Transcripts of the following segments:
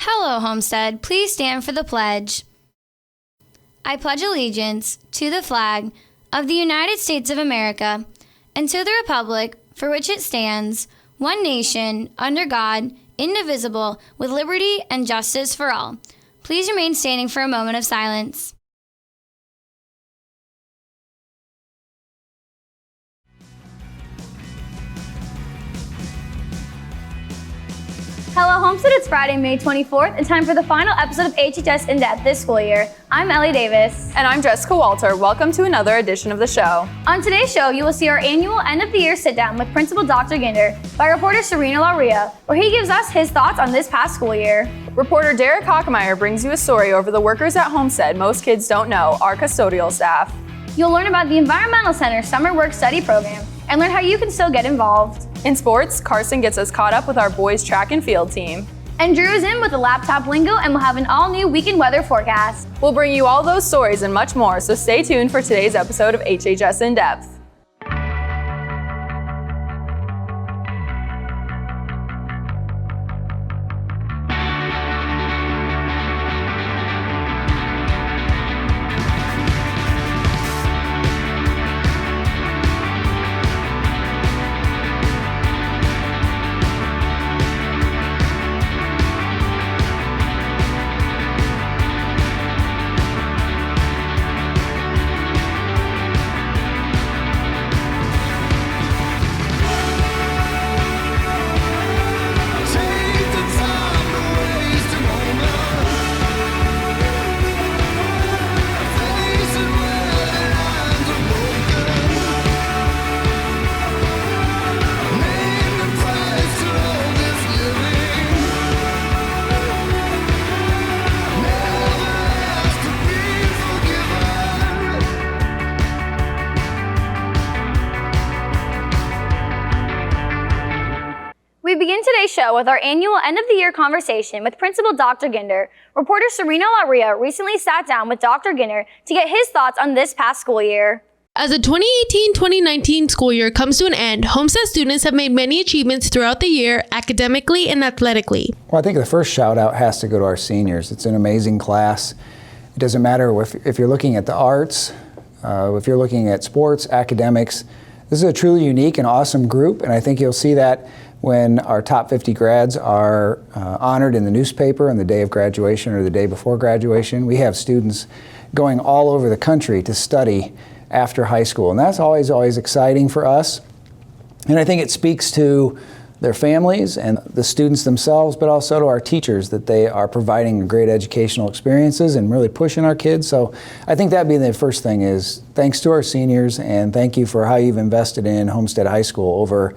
Hello, Homestead. Please stand for the pledge. I pledge allegiance to the flag of the United States of America and to the republic for which it stands, one nation, under God, indivisible, with liberty and justice for all. Please remain standing for a moment of silence. Hello Homestead, it's Friday, May 24th, and time for the final episode of HHS In Depth this school year. I'm Ellie Davis. And I'm Jessica Walter. Welcome to another edition of the show. On today's show, you will see our annual end of the year sit down with Principal Dr. Ginder by reporter Serena Lauria, where he gives us his thoughts on this past school year. Reporter Derek Hockmeyer brings you a story over the workers at Homestead most kids don't know, our custodial staff. You'll learn about the Environmental Center Summer Work Study Program and learn how you can still get involved. In sports, Carson gets us caught up with our boys track and field team. And Drew is in with a laptop lingo, and we'll have an all-new weekend weather forecast. We'll bring you all those stories and much more, so stay tuned for today's episode of HHS In Depth. We begin today's show with our annual end-of-the-year conversation with Principal Dr. Ginder. Reporter Serena Lauria recently sat down with Dr. Ginder to get his thoughts on this past school year. As the 2018-2019 school year comes to an end, Homestead students have made many achievements throughout the year, academically and athletically. Well, I think the first shout out has to go to our seniors. It's an amazing class. It doesn't matter if you're looking at the arts, if you're looking at sports, academics. This is a truly unique and awesome group, and I think you'll see that when our top 50 grads are honored in the newspaper on the day of graduation or the day before graduation. We have students going all over the country to study after high school, and that's always exciting for us. And I think it speaks to their families and the students themselves, but also to our teachers that they are providing great educational experiences and really pushing our kids. So I think that'd be the first thing is thanks to our seniors and thank you for how you've invested in Homestead High School over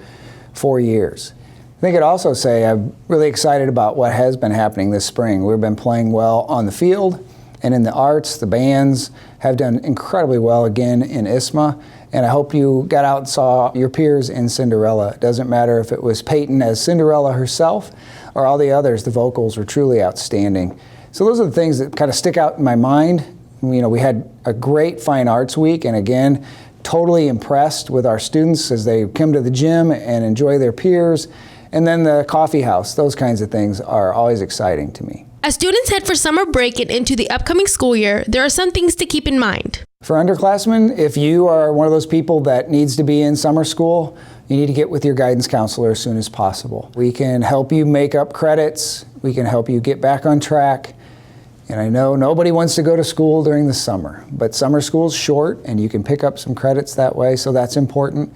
4 years. I think I'd also say I'm really excited about what has been happening this spring. We've been playing well on the field and in the arts. The bands have done incredibly well again in ISMA, and I hope you got out and saw your peers in Cinderella. It doesn't matter if it was Peyton as Cinderella herself or all the others, the vocals were truly outstanding. So those are the things that kind of stick out in my mind. You know, we had a great fine arts week, and again, totally impressed with our students as they come to the gym and enjoy their peers. And then the coffee house, those kinds of things are always exciting to me. As students head for summer break and into the upcoming school year, there are some things to keep in mind. For underclassmen, if you are one of those people that needs to be in summer school, you need to get with your guidance counselor as soon as possible. We can help you make up credits. We can help you get back on track. And I know nobody wants to go to school during the summer, but summer school's short and you can pick up some credits that way, so that's important.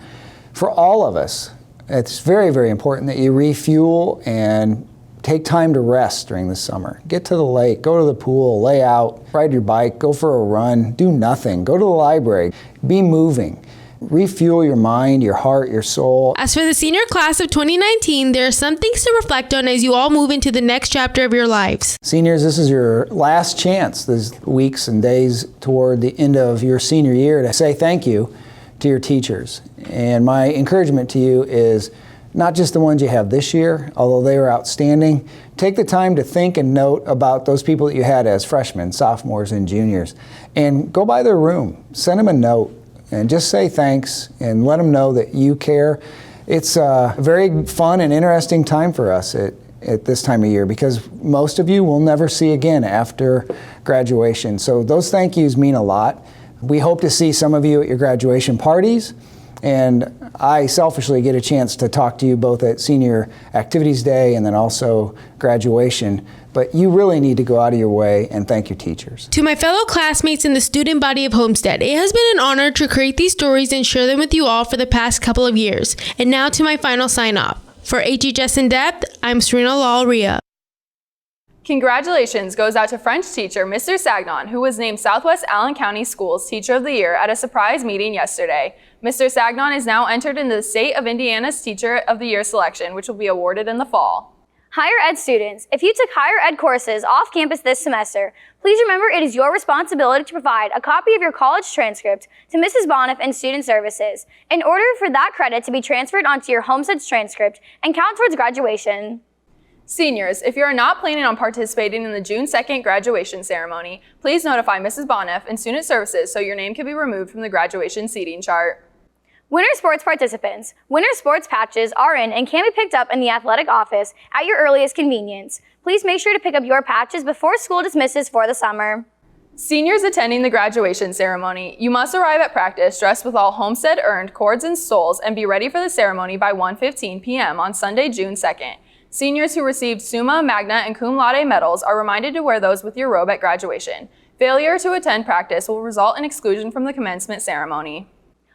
For all of us, it's very, very important that you refuel and take time to rest during the summer. Get to the lake, go to the pool, lay out, ride your bike, go for a run, do nothing, go to the library, be moving. Refuel your mind, your heart, your soul. As for the senior class of 2019, there are some things to reflect on as you all move into the next chapter of your lives. Seniors, this is your last chance, these weeks and days toward the end of your senior year, to say thank you to your teachers. And my encouragement to you is not just the ones you have this year, although they were outstanding. Take the time to think and note about those people that you had as freshmen, sophomores, and juniors, and go by their room, send them a note, and just say thanks and let them know that you care. It's a very fun and interesting time for us. at this time of year, because most of you will never see again after graduation. So those thank yous mean a lot. We hope to see some of you at your graduation parties, and I selfishly get a chance to talk to you both at Senior Activities Day and then also graduation. But you really need to go out of your way and thank your teachers. To my fellow classmates in the student body of Homestead, it has been an honor to create these stories and share them with you all for the past couple of years. And now to my final sign-off. For HHS In Depth, I'm Serena Lalria. Congratulations goes out to French teacher Mr. Sagnon, who was named Southwest Allen County Schools Teacher of the Year at a surprise meeting yesterday. Mr. Sagnon is now entered into the State of Indiana's Teacher of the Year selection, which will be awarded in the fall. Higher ed students, if you took higher ed courses off campus this semester, please remember it is your responsibility to provide a copy of your college transcript to Mrs. Boniff and Student Services in order for that credit to be transferred onto your Homestead's transcript and count towards graduation. Seniors, if you are not planning on participating in the June 2nd graduation ceremony, please notify Mrs. Boniff and Student Services so your name can be removed from the graduation seating chart. Winter sports participants, winter sports patches are in and can be picked up in the athletic office at your earliest convenience. Please make sure to pick up your patches before school dismisses for the summer. Seniors attending the graduation ceremony, you must arrive at practice dressed with all Homestead earned cords and stoles and be ready for the ceremony by 1:15 p.m. on Sunday, June 2nd. Seniors who received Summa, Magna, and Cum Laude medals are reminded to wear those with your robe at graduation. Failure to attend practice will result in exclusion from the commencement ceremony.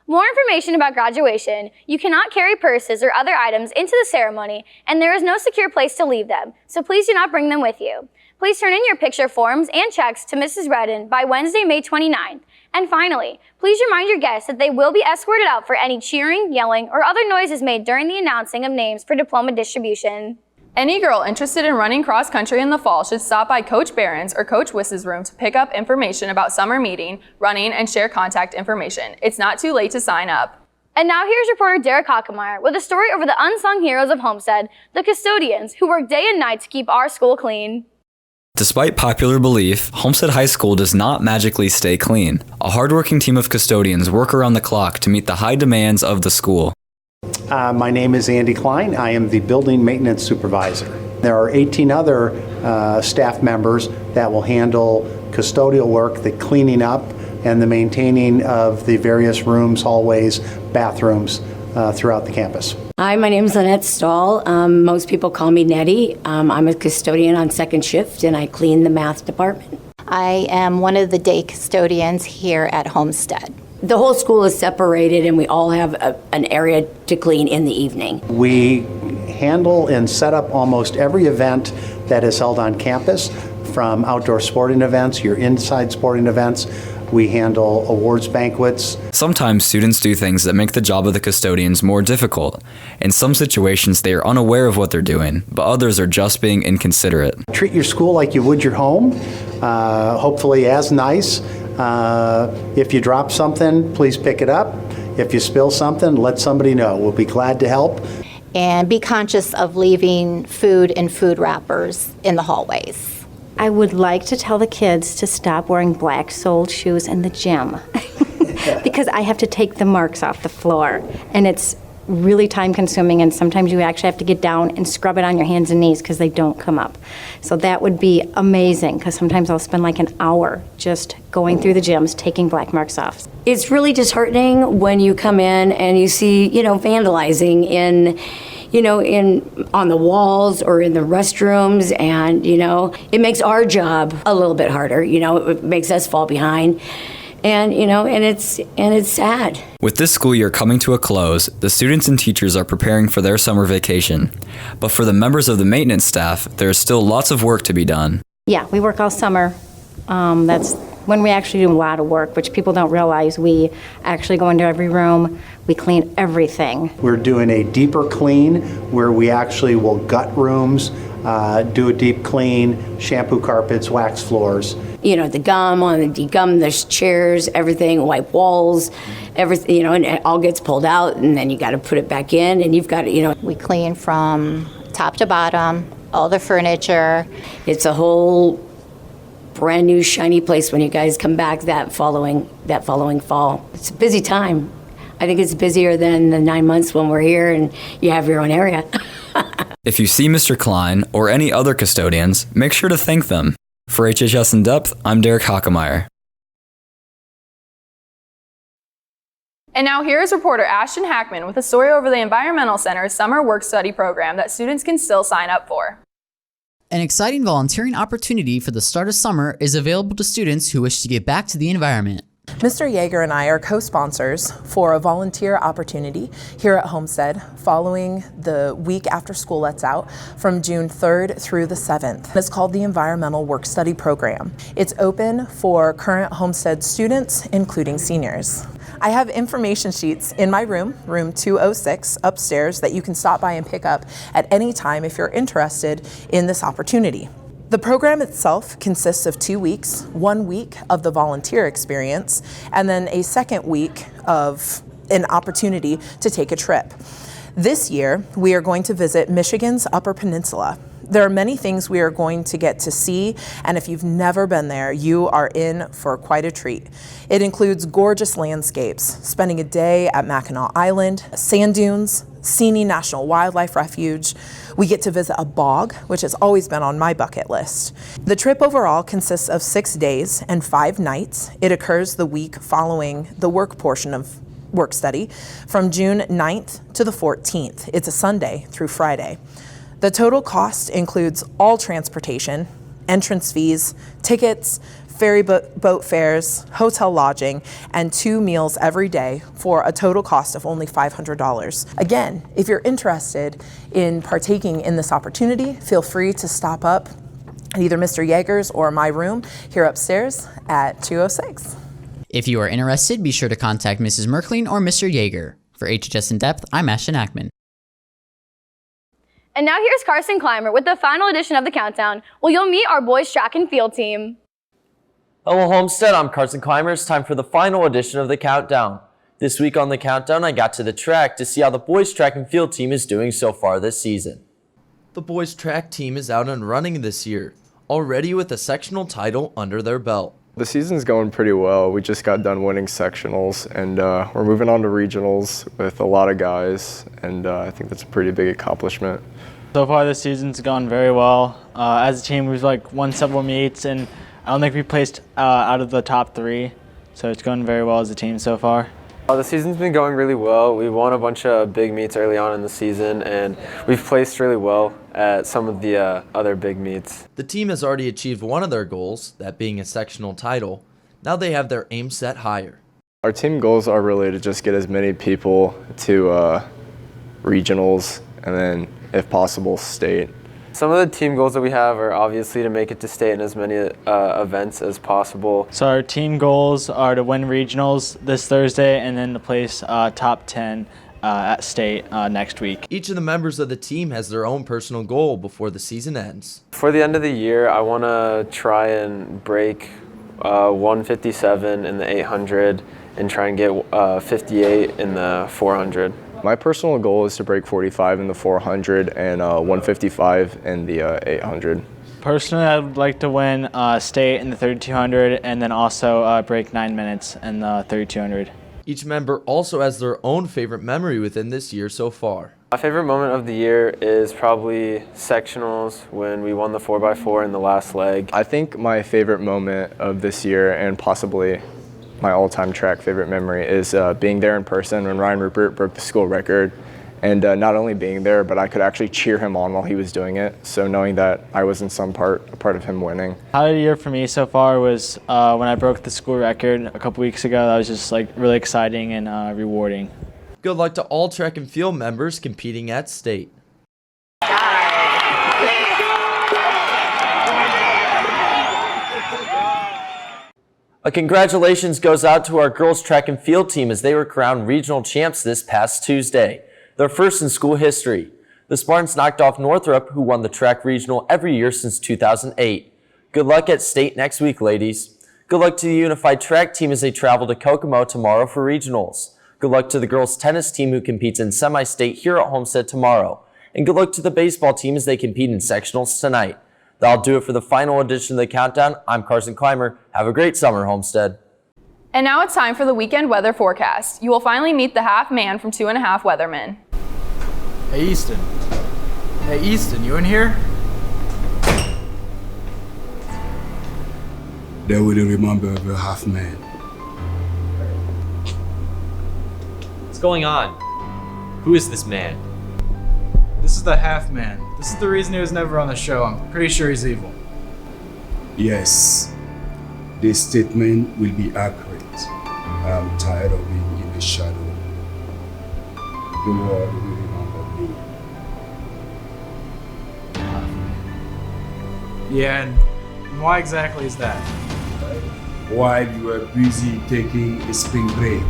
More information about graduation: you cannot carry purses or other items into the ceremony, and there is no secure place to leave them, so please do not bring them with you. Please turn in your picture forms and checks to Mrs. Redden by Wednesday, May 29th. And finally, please remind your guests that they will be escorted out for any cheering, yelling, or other noises made during the announcing of names for diploma distribution. Any girl interested in running cross country in the fall should stop by Coach Barron's or Coach Wiss's room to pick up information about summer meeting, running, and share contact information. It's not too late to sign up. And now here's reporter Derek Hockemeyer with a story over the unsung heroes of Homestead, the custodians who work day and night to keep our school clean. Despite popular belief, Homestead High School does not magically stay clean. A hardworking team of custodians work around the clock to meet the high demands of the school. My name is Andy Klein. I am the building maintenance supervisor. There are 18 other staff members that will handle custodial work, the cleaning up and the maintaining of the various rooms, hallways, bathrooms throughout the campus. Hi, my name is Lynette Stahl. Most people call me Nettie. I'm a custodian on second shift and I clean the math department. I am one of the day custodians here at Homestead. The whole school is separated and we all have an area to clean in the evening. We handle and set up almost every event that is held on campus, from outdoor sporting events, your inside sporting events. We handle awards banquets. Sometimes students do things that make the job of the custodians more difficult. In some situations, they are unaware of what they're doing, but others are just being inconsiderate. Treat your school like you would your home, hopefully as nice. If you drop something, please pick it up. If you spill something, let somebody know. We'll be glad to help. And be conscious of leaving food and food wrappers in the hallways. I would like to tell the kids to stop wearing black-soled shoes in the gym because I have to take the marks off the floor, and it's really time-consuming, and sometimes you actually have to get down and scrub it on your hands and knees because they don't come up. So that would be amazing, because sometimes I'll spend like an hour just going through the gyms, taking black marks off. It's really disheartening when you come in and you see, vandalizing on the walls or in the restrooms, and, it makes our job a little bit harder. It makes us fall behind. And it's sad. With this school year coming to a close, the students and teachers are preparing for their summer vacation. But for the members of the maintenance staff, there is still lots of work to be done. Yeah, we work all summer. That's when we actually do a lot of work, which people don't realize. We actually go into every room. We clean everything. We're doing a deeper clean where we actually will gut rooms, do a deep clean, shampoo carpets, wax floors. The gum on the degum, there's chairs, everything, wipe walls, everything, and it all gets pulled out, and then you got to put it back in, and you've got to, We clean from top to bottom, all the furniture. It's a whole brand new shiny place when you guys come back that following fall. It's a busy time. I think it's busier than the 9 months when we're here and you have your own area. If you see Mr. Klein or any other custodians, make sure to thank them. For HHS In Depth, I'm Derek Hockemeyer. And now here is reporter Ashton Hackman with a story over the Environmental Center's summer work-study program that students can still sign up for. An exciting volunteering opportunity for the start of summer is available to students who wish to give back to the environment. Mr. Yeager and I are co-sponsors for a volunteer opportunity here at Homestead following the week after school lets out from June 3rd through the 7th. It's called the Environmental Work-Study Program. It's open for current Homestead students, including seniors. I have information sheets in my room 206 upstairs, that you can stop by and pick up at any time if you're interested in this opportunity. The program itself consists of 2 weeks, 1 week of the volunteer experience, and then a second week of an opportunity to take a trip. This year, we are going to visit Michigan's Upper Peninsula. There are many things we are going to get to see, and if you've never been there, you are in for quite a treat. It includes gorgeous landscapes, spending a day at Mackinac Island, sand dunes, Seney National Wildlife Refuge. We get to visit a bog, which has always been on my bucket list. The trip overall consists of 6 days and 5 nights. It occurs the week following the work portion of work study from June 9th to the 14th. It's a Sunday through Friday. The total cost includes all transportation, entrance fees, tickets, ferry boat fares, hotel lodging, and 2 meals every day for a total cost of only $500. Again, if you're interested in partaking in this opportunity, feel free to stop up at either Mr. Yeager's or my room here upstairs at 206. If you are interested, be sure to contact Mrs. Merkling or Mr. Yeager. For HHS In Depth, I'm Ashton Ackman. And now here's Carson Clymer with the final edition of the Countdown, where you'll meet our boys track and field team. Hello Homestead, I'm Carson Clymer. It's time for the final edition of the Countdown. This week on the Countdown, I got to the track to see how the boys track and field team is doing so far this season. The boys track team is out and running this year, already with a sectional title under their belt. The season's going pretty well. We just got done winning sectionals, and we're moving on to regionals with a lot of guys, and I think that's a pretty big accomplishment. So far this season's gone very well. As a team, we've won several meets, and I don't think we placed out of the top 3, so it's going very well as a team so far. The season's been going really well. We won a bunch of big meets early on in the season, and we've placed really well at some of the other big meets. The team has already achieved one of their goals, that being a sectional title. Now they have their aim set higher. Our team goals are really to just get as many people to regionals, and then, if possible, state. Some of the team goals that we have are obviously to make it to state in as many events as possible. So our team goals are to win regionals this Thursday and then to place top 10 at state next week. Each of the members of the team has their own personal goal before the season ends. For the end of the year, I want to try and break 157 in the 800 and try and get 58 in the 400. My personal goal is to break 45 in the 400 and 155 in the 800. Personally, I would like to win state in the 3200 and then also break 9 minutes in the 3200. Each member also has their own favorite memory within this year so far. My favorite moment of the year is probably sectionals when we won the 4x4 in the last leg. I think my favorite moment of this year, and possibly my all-time track favorite memory, is being there in person when Ryan Rupert broke the school record, and not only being there, but I could actually cheer him on while he was doing it. So knowing that I was in a part of him winning. Highlight of the year for me so far was when I broke the school record a couple weeks ago. That was just really exciting and rewarding. Good luck to all track and field members competing at state. A congratulations goes out to our girls track and field team as they were crowned regional champs this past Tuesday, their first in school history. The Spartans knocked off Northrop, who won the track regional every year since 2008. Good luck at state next week, ladies. Good luck to the unified track team as they travel to Kokomo tomorrow for regionals. Good luck to the girls tennis team who competes in semi-state here at Homestead tomorrow. And good luck to the baseball team as they compete in sectionals tonight. That'll do it for the final edition of the Countdown. I'm Carson Clymer. Have a great summer, Homestead. And now it's time for the weekend weather forecast. You will finally meet the half man from 2 1/2 Weathermen. Hey Easton, Hey, Easton, you in here? They will remember the half man. What's going on? Who is this man? This is the half man. This is the reason he was never on the show. I'm pretty sure he's evil. Yes, this statement will be accurate. I'm tired of being in the shadow. The world will remember me. Yeah, and why exactly is that? While you were busy taking a spring break,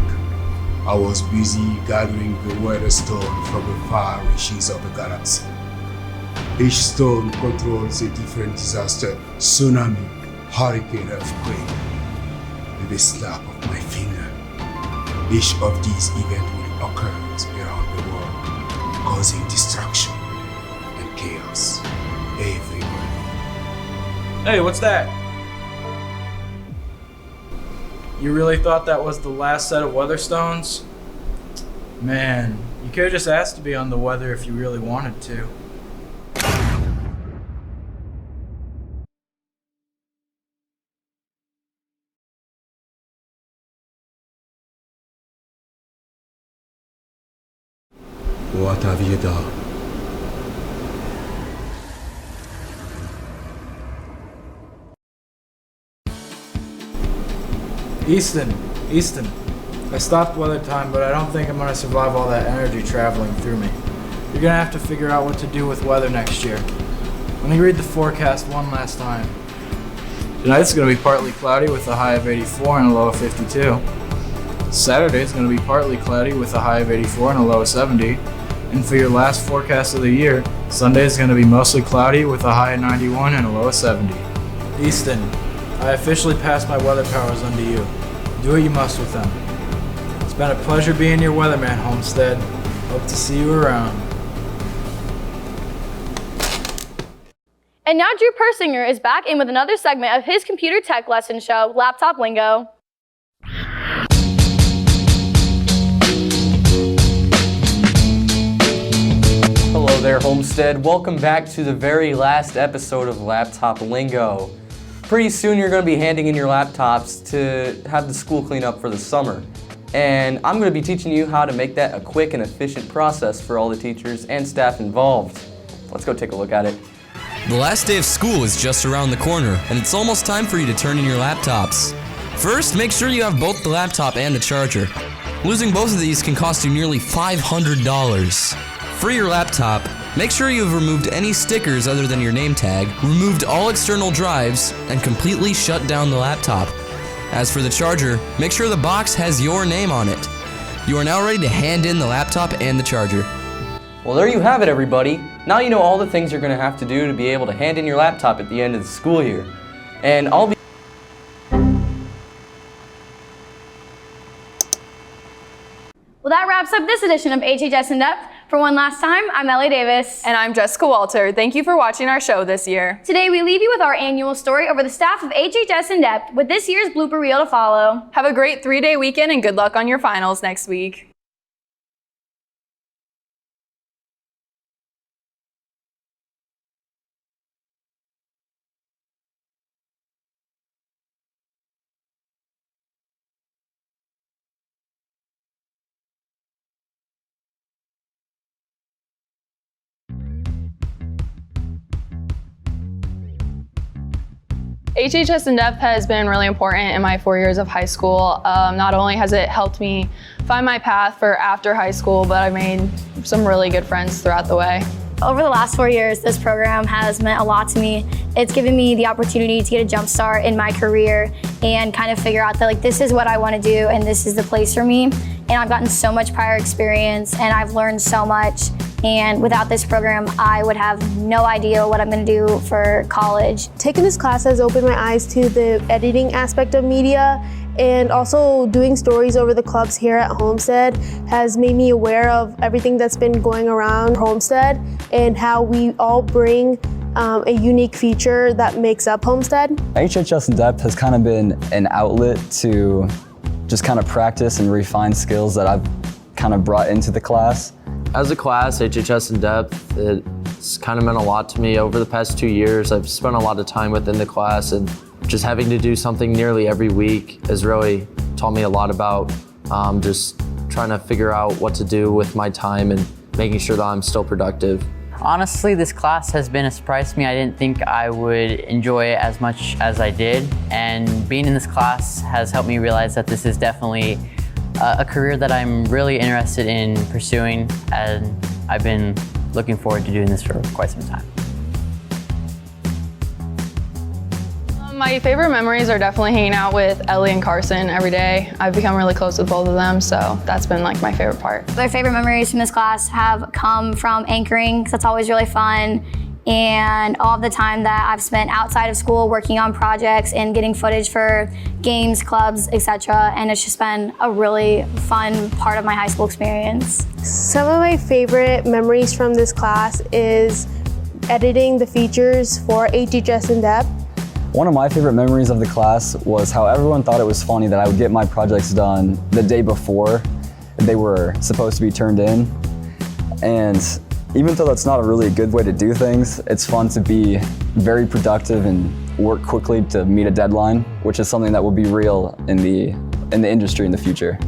I was busy gathering the weather stone from the far reaches of the galaxy. Each stone controls a different disaster, tsunami, hurricane, earthquake. With a snap of my finger, each of these events will occur around the world, causing destruction and chaos everywhere. Hey, what's that? You really thought that was the last set of weather stones? Man, you could have just asked to be on the weather if you really wanted to. What have you done? Easton, I stopped weather time, but I don't think I'm gonna survive all that energy traveling through me. You're gonna have to figure out what to do with weather next year. Let me read the forecast one last time. Tonight's gonna be partly cloudy with a high of 84 and a low of 52. Saturday's gonna be partly cloudy with a high of 84 and a low of 70. And for your last forecast of the year, Sunday's gonna be mostly cloudy with a high of 91 and a low of 70. Easton, I officially pass my weather powers unto you. Do what you must with them. It's been a pleasure being your weatherman, Homestead. Hope to see you around. And now Drew Persinger is back in with another segment of his computer tech lesson show, Laptop Lingo. Hello there, Homestead. Welcome back to the very last episode of Laptop Lingo. Pretty soon you're going to be handing in your laptops to have the school clean up for the summer. And I'm going to be teaching you how to make that a quick and efficient process for all the teachers and staff involved. Let's go take a look at it. The last day of school is just around the corner, and it's almost time for you to turn in your laptops. First, make sure you have both the laptop and the charger. Losing both of these can cost you nearly $500. For your laptop, make sure you have removed any stickers other than your name tag, removed all external drives, and completely shut down the laptop. As for the charger, make sure the box has your name on it. You are now ready to hand in the laptop and the charger. Well, there you have it, everybody. Now you know all the things you're going to have to do to be able to hand in your laptop at the end of the school year. And I'll be... Well, that wraps up this edition of HHS In Depth. For one last time, I'm Ellie Davis. And I'm Jessica Walter. Thank you for watching our show this year. Today, we leave you with our annual story over the staff of HHS In Depth with this year's blooper reel to follow. Have a great 3-day weekend and good luck on your finals next week. HHS In Depth has been really important in my 4 years of high school. Not only has it helped me find my path for after high school, but I've made some really good friends throughout the way. Over the last 4 years, this program has meant a lot to me. It's given me the opportunity to get a jump start in my career and kind of figure out that this is what I want to do and this is the place for me. And I've gotten so much prior experience and I've learned so much. And without this program, I would have no idea what I'm going to do for college. Taking this class has opened my eyes to the editing aspect of media, and also doing stories over the clubs here at Homestead has made me aware of everything that's been going around Homestead and how we all bring a unique feature that makes up Homestead. HHS In Depth has kind of been an outlet to just kind of practice and refine skills that I've kind of brought into the class. As a class, HHS In Depth, it It's kind of meant a lot to me. Over the past 2 years, I've spent a lot of time within the class, and just having to do something nearly every week has really taught me a lot about just trying to figure out what to do with my time and making sure that I'm still productive. Honestly, this class has been a surprise to me. I didn't think I would enjoy it as much as I did, and being in this class has helped me realize that this is definitely a career that I'm really interested in pursuing, and I've been looking forward to doing this for quite some time. My favorite memories are definitely hanging out with Ellie and Carson every day. I've become really close with both of them, so that's been like my favorite part. My favorite memories from this class have come from anchoring, because that's always really fun, and all of the time that I've spent outside of school working on projects and getting footage for games, clubs, etc. And it's just been a really fun part of my high school experience. Some of my favorite memories from this class is editing the features for HHS In Depth. One of my favorite memories of the class was how everyone thought it was funny that I would get my projects done the day before they were supposed to be turned in. And even though that's not a really good way to do things, it's fun to be very productive and work quickly to meet a deadline, which is something that will be real in the industry in the future.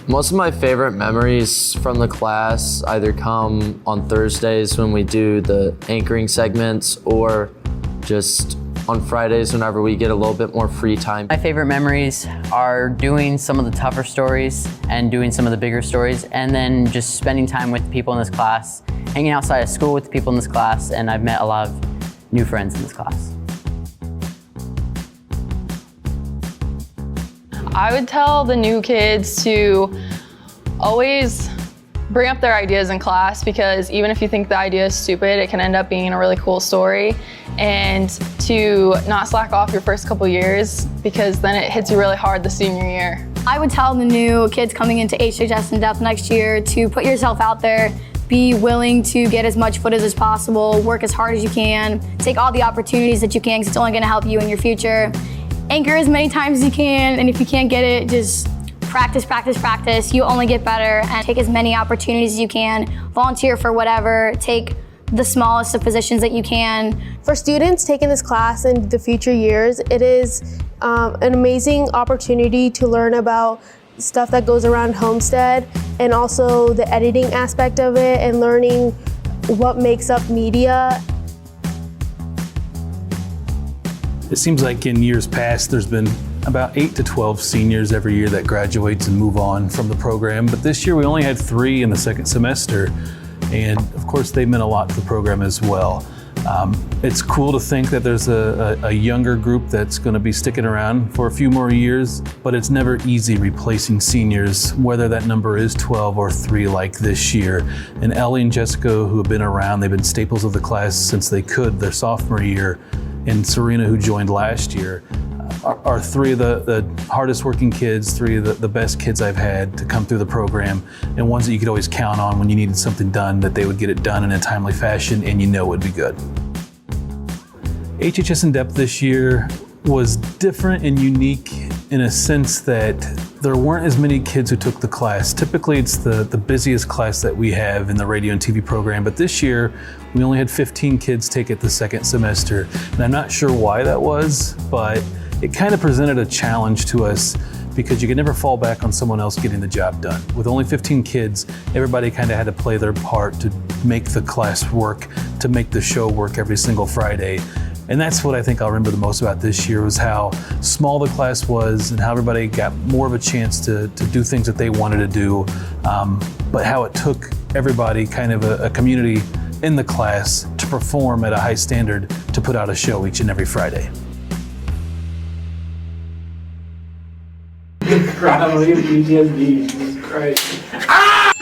Most of my favorite memories from the class either come on Thursdays when we do the anchoring segments, or just on Fridays whenever we get a little bit more free time. My favorite memories are doing some of the tougher stories and doing some of the bigger stories, and then just spending time with people in this class, hanging outside of school with the people in this class, and I've met a lot of new friends in this class. I would tell the new kids to always bring up their ideas in class, because even if you think the idea is stupid, it can end up being a really cool story. And to not slack off your first couple years, because then it hits you really hard the senior year. I would tell the new kids coming into HHS In Depth next year to put yourself out there, be willing to get as much footage as possible, work as hard as you can, take all the opportunities that you can, because it's only gonna help you in your future. Anchor as many times as you can, and if you can't get it, just practice, practice, practice. You only get better, and take as many opportunities as you can, volunteer for whatever, take the smallest of positions that you can. For students taking this class in the future years, it is an amazing opportunity to learn about stuff that goes around Homestead, and also the editing aspect of it, and learning what makes up media. It seems like in years past there's been about 8 to 12 seniors every year that graduates and move on from the program, but this year we only had 3 in the second semester, and of course they meant a lot to the program as well. It's cool to think that there's a younger group that's going to be sticking around for a few more years, but it's never easy replacing seniors, whether that number is 12 or 3 like this year. And Ellie and Jessica, who have been around, they've been staples of the class since they could their sophomore year, and Serena, who joined last year, are 3 of the hardest working kids, 3 of the best kids I've had to come through the program, and ones that you could always count on when you needed something done, that they would get it done in a timely fashion and you know it would be good. HHS In Depth this year was different and unique in a sense that there weren't as many kids who took the class. Typically it's the busiest class that we have in the radio and TV program, but this year we only had 15 kids take it the second semester. And I'm not sure why that was, but it kind of presented a challenge to us, because you could never fall back on someone else getting the job done. With only 15 kids, everybody kind of had to play their part to make the class work, to make the show work every single Friday. And that's what I think I'll remember the most about this year, was how small the class was and how everybody got more of a chance to do things that they wanted to do, but how it took everybody, kind of a community in the class, to perform at a high standard to put out a show each and every Friday. Crowd, look at PTSD, Jesus Christ. I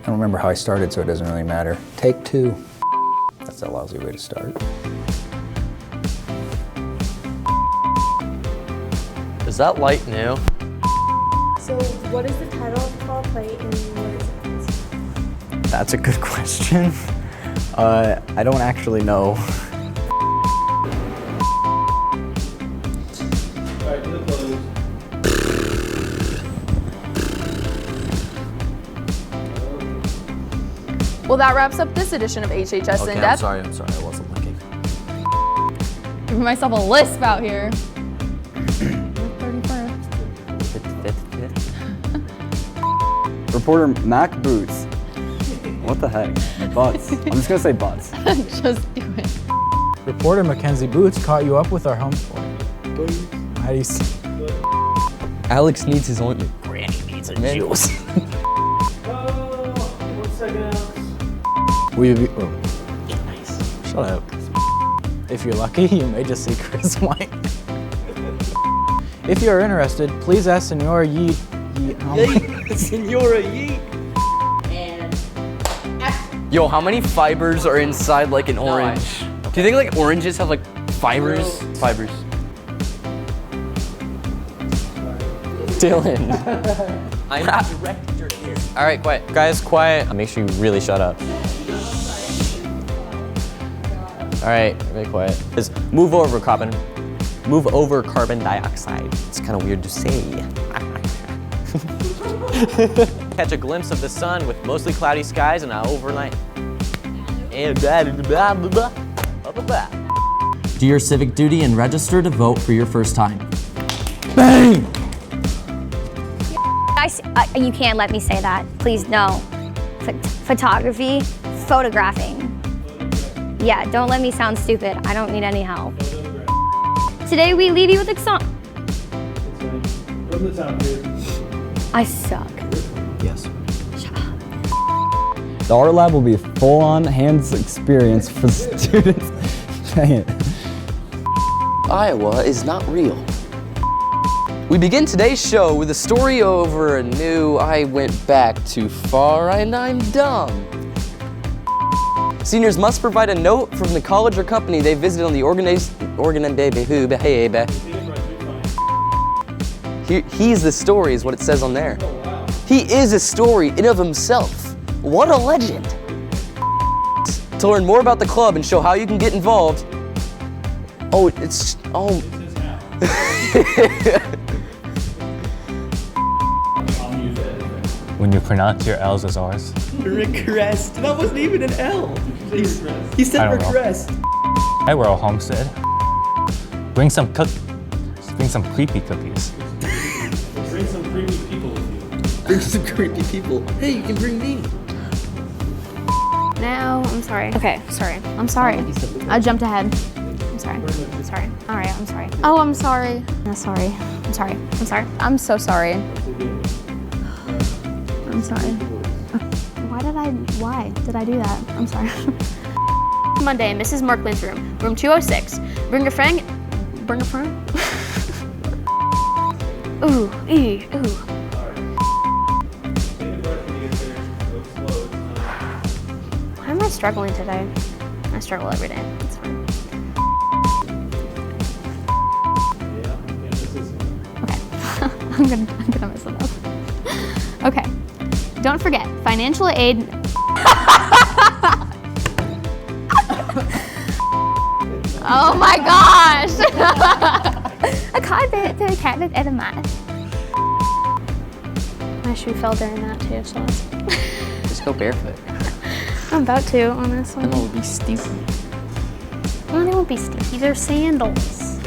don't remember how I started, so it doesn't really matter. Take 2. That's a lousy way to start. Is that light new? So what is the title of the fall play, and what is it? That's a good question. I don't actually know. Well, that wraps up this edition of HHS Okay, In Depth. I'm sorry, I wasn't looking. Giving myself a lisp out here. Reporter Mac Boots. What the heck? Butts. I'm just gonna say butts. Just do it. Reporter Mackenzie Boots caught you up with our home sport. Nice. Alex needs his ointment. Granny needs a juice. Shut up. If you're lucky, you may just see Chris White. If you are interested, please ask Senora Yeet. Senora Yeet. Yo, how many fibers are inside like an orange? Do you think like oranges have like fibers? Fibers. Dylan. I'm the director here. All right, quiet. Guys, quiet. Make sure you really shut up. All right, really quiet. Just move over carbon dioxide. It's kind of weird to say. Catch a glimpse of the sun with mostly cloudy skies and an overnight. Do your civic duty and register to vote for your first time. Bang! You can't let me say that. Please, no. Photography, photographing. Yeah, don't let me sound stupid. I don't need any help. Today we leave you with I suck. Yes. The art lab will be a full-on hands experience for students. Dang it. Iowa is not real. We begin today's show with a story over a new I went back too far and I'm dumb. Seniors must provide a note from the college or company they visited on the He's the story is what it says on there. He is a story in of himself. What a legend. To learn more about the club and show how you can get involved. When you pronounce your L's as R's. Regressed. That wasn't even an L. He said I don't know. regressed. Hi, we're all Homestead. Bring some creepy cookies. Bring some creepy people with you. Bring some creepy people. Hey, you can bring me. Now, I'm sorry. Okay, sorry. I'm sorry. I jumped ahead. I'm sorry. I'm sorry. All right, I'm sorry. Oh, I'm sorry. I'm sorry. I'm sorry. I'm sorry. I'm so sorry. I'm sorry. Why did I do that? I'm sorry. Monday, Mrs. Markland's room 206. Bring a friend. Ooh, ooh. Why am I struggling today? I struggle every day. It's fine. Okay. I'm gonna mess it up. Okay. Don't forget, financial aid. Oh my gosh! I can't do it math. My shoe fell during that too, so that's. Just go barefoot. I'm about to, honestly. Then it would be stupid. No, they won't be sticky. They're sandals.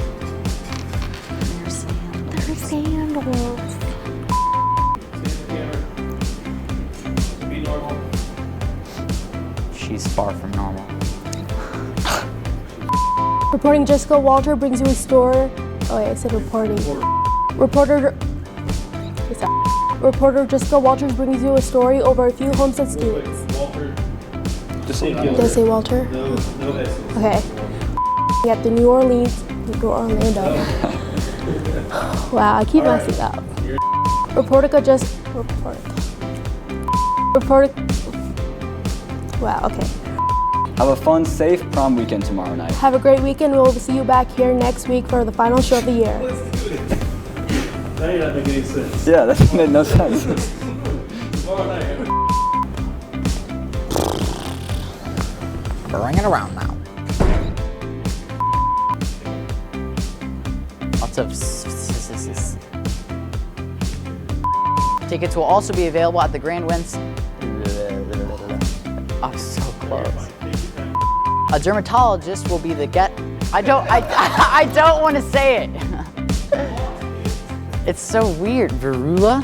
They're sandals. She's far from normal. Reporting Jessica Walter brings you a story. Oh wait, I said reporting. Reporter Jessica Walters brings you a story over a few Homestead students. Did I say Walter? No. Okay. At the New Orlando. Wow, I keep messing up. Wow, okay. Have a fun, safe prom weekend tomorrow night. Have a great weekend. We'll see you back here next week for the final show of the year. That did not make any sense. Yeah, that made no sense. Bring it around now. Lots of Tickets will also be available at the Grand West. I'm so close. A dermatologist will be the I don't want to say it. It's so weird. Varula?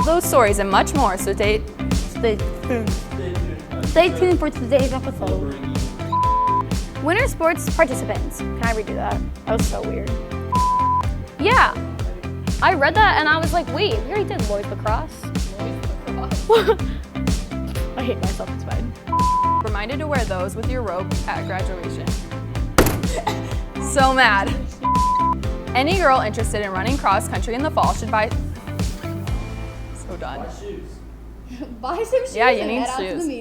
Those stories and much more, so stay tuned for today's episode. Winter sports participants. Can I redo that? That was so weird. Yeah, I read that and I was like, wait, we already did boys lacrosse. I hate myself, it's fine. Reminded to wear those with your rope at graduation. So mad. Any girl interested in running cross country in the fall should buy. So done. Buy some shoes. Yeah, you and need head out to the shoes. meet.